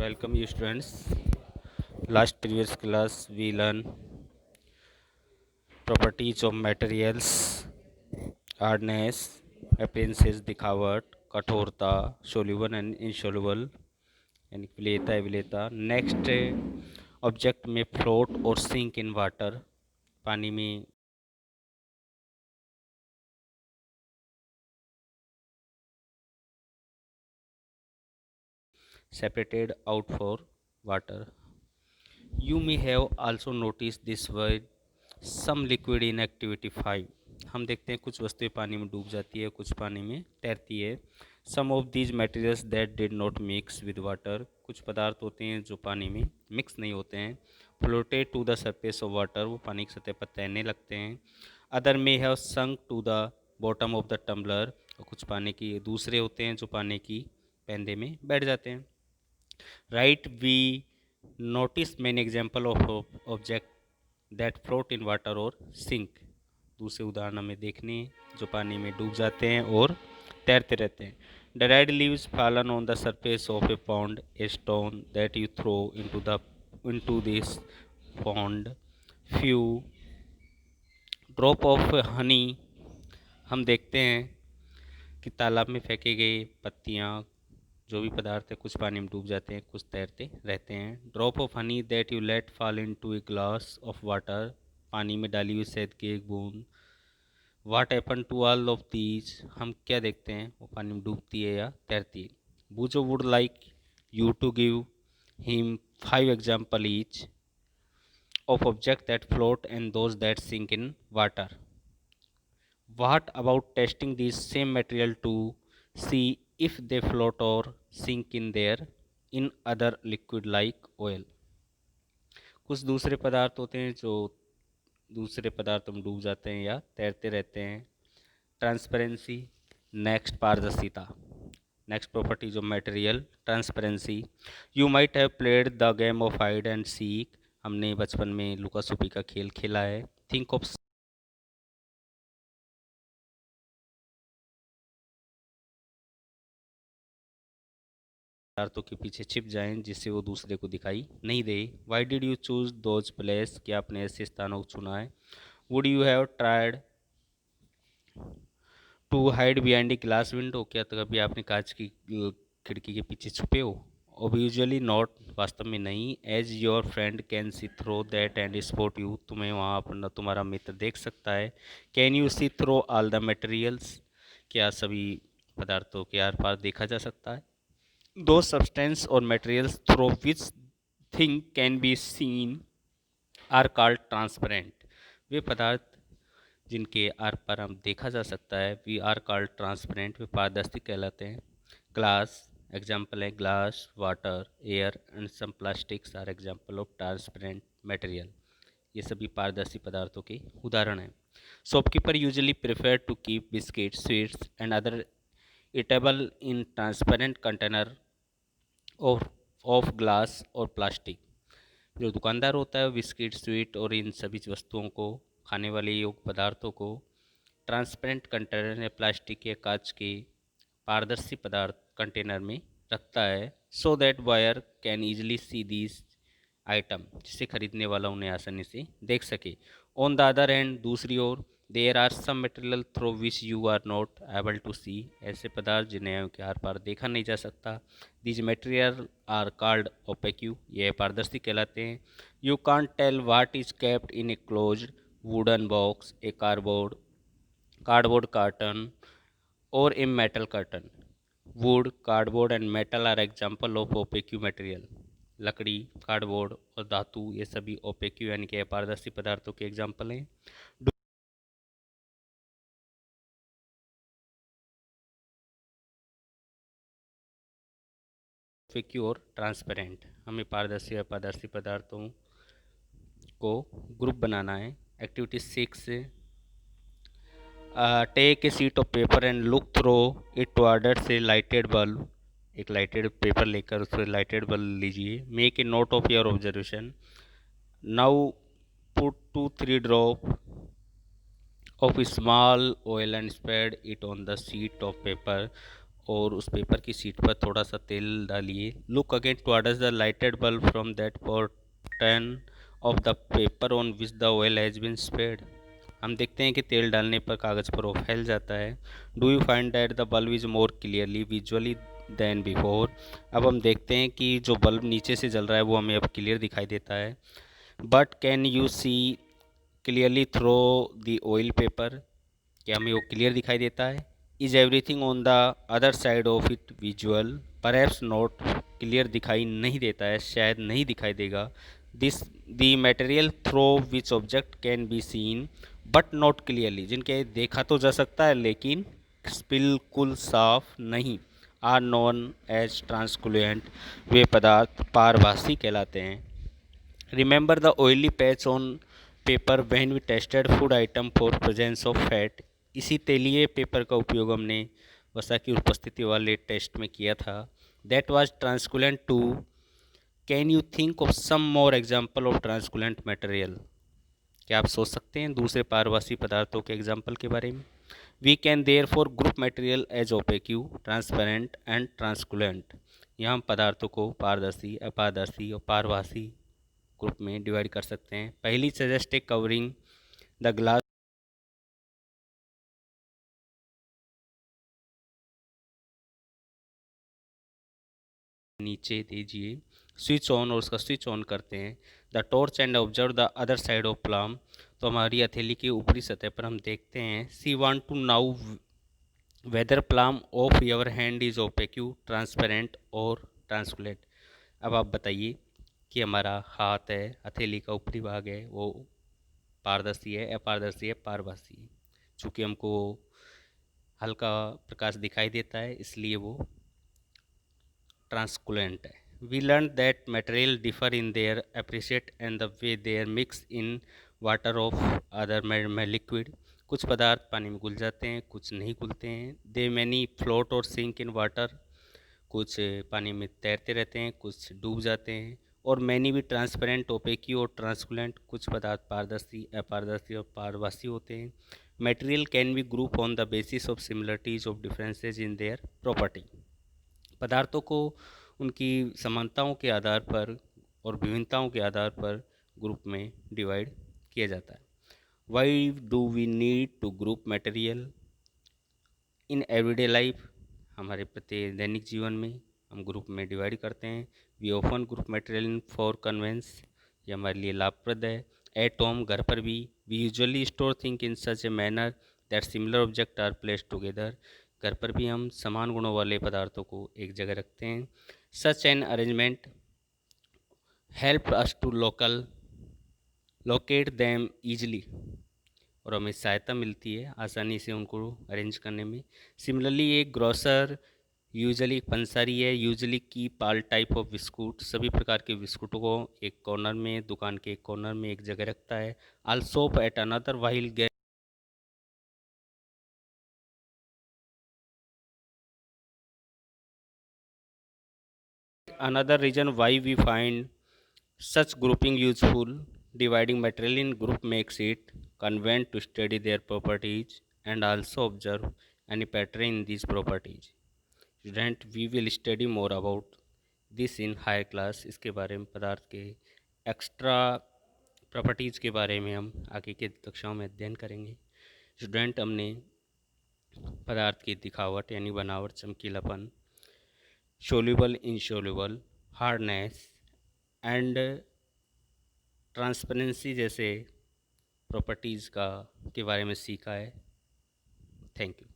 Welcome you students. Last previous class we learn properties of materials, hardness, appearances, दिखावट, कठोरता, soluble and insoluble यानी विलेयता अविलेयता. Next object में float और sink in water, पानी में separated out for water. You may have also noticed this word some liquid in activity 5. हम देखते हैं कुछ वस्तुएं पानी में डूब जाती है, कुछ पानी में तैरती है. Some of these materials that did not mix with water, कुछ पदार्थ होते हैं जो पानी में मिक्स नहीं होते हैं. Floated to the surface of water, वो पानी की सतह पर तैरने लगते हैं. Other may have sunk to the bottom of the tumbler, और कुछ पानी की दूसरे होते हैं जो पानी की पेंदे में बैठ जाते हैं. Right, we notice man example of object that float in water और सिंक. दूसरे उदाहरण हमें देखने जो पानी में डूब जाते हैं और तैरते रहते हैं. The red leaves fallen on the surface of a pond, a stone that you throw into this pond, few drop of honey. हम देखते हैं कि तालाब में फेंके गए पत्तियाँ, जो भी पदार्थ है, कुछ पानी में डूब जाते हैं, कुछ तैरते रहते हैं. Drop of honey that you let fall into a glass of water, पानी में डाली हुई शहद की एक बूंद. What happen to all of these, हम क्या देखते हैं, वो पानी में डूबती है या तैरती है. Boojho would like you to give him 5 example each of objects that float and those that sink in water. What about testing these same material to see if they float or sink in other liquid like oil? कुछ दूसरे पदार्थ होते हैं जो दूसरे पदार्थों में डूब जाते हैं या तैरते रहते हैं. ट्रांसपेरेंसी. नेक्स्ट, पारदर्शिता. Next properties of material, transparency. You might have played the game of hide and seek, हमने बचपन में लुका छुपी का खेल खेला है. थिंक ऑफ पदार्थों के पीछे छिप जाएं जिससे वो दूसरे को दिखाई नहीं दे. Why did you choose those place, क्या आपने ऐसे स्थानों को चुना है. Would you have tried to hide behind a glass window, क्या तो कभी आपने कांच की खिड़की के पीछे छुपे हो. ऑब्वियसली नॉट, वास्तव में नहीं. As your friend can see through that and spot you, तुम्हें वहाँ अपना तुम्हारा मित्र देख सकता है. Can you see through all the materials, क्या सभी पदार्थों के आर पार देखा जा सकता है. दो सब्सटेंस और materials through which thing can be seen are called transparent, वे पदार्थ जिनके आर पार हम देखा जा सकता है, वी आर कॉल्ड ट्रांसपेरेंट, वे पारदर्शी कहलाते हैं. ग्लास एग्जाम्पल है, glass, water, air and some plastics are example of transparent material, ये सभी पारदर्शी पदार्थों के उदाहरण हैं. Shopkeeper usually prefer to keep biscuit, sweets and other eatable in transparent container of glass और प्लास्टिक. जो दुकानदार होता है वो बिस्किट, स्वीट और इन सभी वस्तुओं को, खाने वाले योग पदार्थों को ट्रांसपेरेंट कंटेनर या प्लास्टिक या कांच के पारदर्शी पदार्थ कंटेनर में रखता है, so that buyer can easily see these item, जिसे खरीदने वाला उन्हें आसानी से देख सके. ऑन द अदर हैंड, दूसरी ओर, there are some material through which you are not able to see, ऐसे पदार्थ जिन्हें उनके आर पार देखा नहीं जा सकता. These material are called opaque, ये पारदर्शी कहलाते हैं. You can't tell what is kept in a closed wooden box, a cardboard carton और a metal carton. Wood, cardboard and metal are example of opaque material. लकड़ी, cardboard और धातु, ये सभी ओपेक्यू यानी कि अपारदर्शी पदार्थों के एग्जाम्पल हैं. ओपेक्यू और ट्रांसपेरेंट, हमें पारदर्शी और अपारदर्शी पदार्थों को ग्रुप बनाना है. Activity 6, take a sheet of paper and look through it towards a lighted bulb, एक लाइटेड पेपर लेकर उस पर लाइटेड बल्ब लीजिए. Make a note of your observation. Now put 2-3 drop of small oil and spread it on the sheet of paper और उस paper की sheet पर थोड़ा सा तेल डालिए। Look again towards the lighted bulb from that portion of the paper on which the oil has been spread. हम देखते हैं कि तेल डालने पर कागज़ पर वो फैल जाता है। Do you find that the bulb is more clearly visually than before. अब हम देखते हैं कि जो बल्ब नीचे से जल रहा है वो हमें अब क्लियर दिखाई देता है। But can you see clearly through the oil paper. क्या हमें वो क्लियर दिखाई देता है। Is everything on the other side of it visual. Perhaps not. Clear दिखाई नहीं देता है, शायद नहीं दिखाई देगा। This the material through which object can be seen but not clearly. जिनके देखा तो जा सकता है लेकिन बिल्कुल साफ नहीं। Are known as translucent. वे पदार्थ पारभासी कहलाते हैं। Remember the oily patch on paper when we tested food item for presence of fat। इसी तेलीय पेपर का उपयोग हमने वसा की उपस्थिति वाले टेस्ट में किया था। That was transculent too। Can you think of some more example of transculent material। क्या आप सोच सकते हैं दूसरे पारभासी पदार्थों के एग्जाम्पल के बारे में। We can therefore group material as opaque transparent and translucent. यहाँ हम पदार्थों को पारदर्शी, अपारदर्शी और पारभासी ग्रुप में डिवाइड कर सकते हैं। पहली suggest A covering the glass नीचे दीजिए। स्विच ऑन और उसका स्विच ऑन करते हैं। The torch and observe the other side of palm. तो हमारी हथेली की ऊपरी सतह पर हम देखते हैं। See want to know whether palm of your hand is opaque transparent और ट्रांसकुलेट। अब आप बताइए कि हमारा हाथ है, हथेली का ऊपरी भाग है, वो पारदर्शी है, अपारदर्शी है, पारभासी है। चूँकि हमको हल्का प्रकाश दिखाई देता है इसलिए वो ट्रांसकुलेंट है। We learn that material differ in their appreciate and the way they're mix in water of other में लिक्विड। कुछ पदार्थ पानी में घुल जाते हैं, कुछ नहीं घुलते हैं। दे मैनी फ्लोट और सिंक इन वाटर। कुछ पानी में तैरते रहते हैं, कुछ डूब जाते हैं। और मैनी भी ट्रांसपेरेंट, ओपेकी और ट्रांसकुलेंट। कुछ पदार्थ पारदर्शी, अपारदर्शी और पारभासी होते हैं। Material can be group on the basis of similarities of differences in their property. पदार्थों को उनकी समानताओं के आधार पर और विभिन्नताओं के आधार पर ग्रुप में डिवाइड किया जाता है। Why do we need to group material in everyday life. हमारे प्रति दैनिक जीवन में हम ग्रुप में डिवाइड करते हैं। We often group material in for convenience. ये हमारे लिए लाभप्रद है। एट होम, घर पर भी। We usually store think in such a manner that similar object are placed together. घर पर भी हम समान गुणों वाले पदार्थों को एक जगह रखते हैं। Such an arrangement help us to locate them easily. और हमें सहायता मिलती है आसानी से उनको अरेंज करने में। सिमिलरली एक ग्रोसर यूजुअली पंसारी है, usually keep all type of biscuit. सभी प्रकार के बिस्कुटों को एक कॉर्नर में, दुकान के एक कॉर्नर में एक जगह रखता है। Also at another while get another reason why we find such grouping useful. Dividing material in group makes it convenient to study their properties and also observe any pattern in these properties. Student, we will study more about this in higher class। इसके बारे में पदार्थ के extra properties के बारे में हम आगे के कक्षाओं में अध्ययन करेंगे। स्टूडेंट, हमने पदार्थ की दिखावट यानी बनावट, चमकीलापन, soluble, insoluble, hardness and transparency जैसे प्रॉपर्टीज़ का के बारे में सीखा है। Thank you.